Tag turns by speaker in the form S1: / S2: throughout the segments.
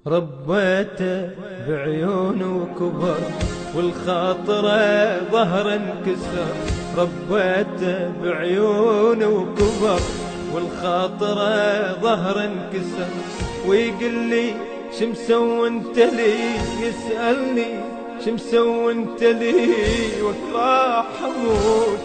S1: ربيته بعيونه كبر والخاطره ظهر انكسر. ربيته بعيونه كبر والخاطره ظهر انكسر. ويقول لي شمسوي انت لي، يسألني شمسوي انت لي. راح اموت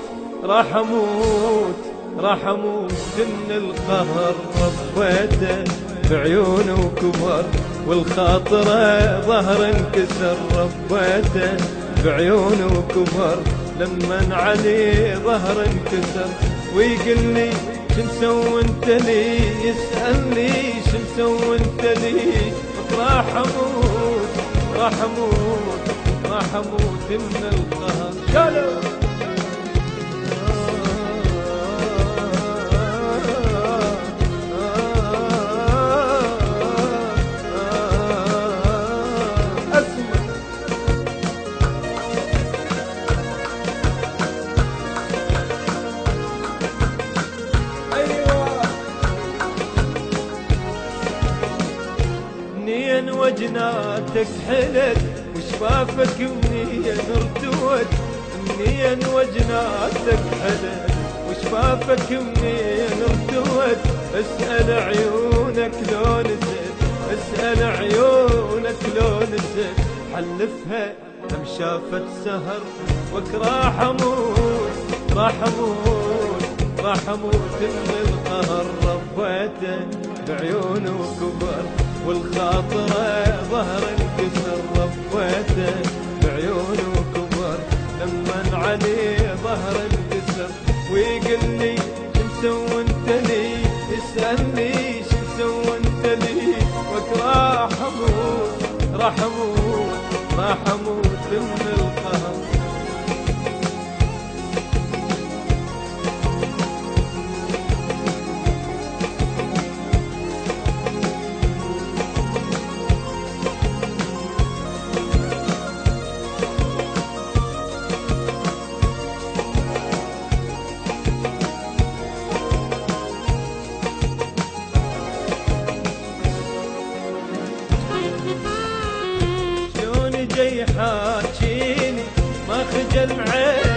S1: راح اموت راح اموت من القهر. ربيته بعيونه كبر والخاطره ظهر انكسر. ربيته بعيونه كبر لمن عليه ظهر انكسر. ويقول لي شمسوي انت لي، يسألني شمسوي انت لي. راح اموت راح اموت راح اموت من القهر. شالو منين وجناتك حلت وشفافك منين ارتوت. منين وجناتك حلت وشفافك منين ارتوت. اسأل عيونك لون الزيت، اسأل عيونك لون الزيت. حلفها لم شافت سهر وك راح اموت راح اموت راح اموت من القهر. ربيته بعيونه كبر والخاطره ظهر انكسر. ربيته بعيونه كبر لمن عليه ظهر انكسر. ويقول لي شمسوي انت لي، يسألني شمسوي انت لي. وك راح اموت راح اموت راح اموت من القهر. جاي حاجيني ما خجل عين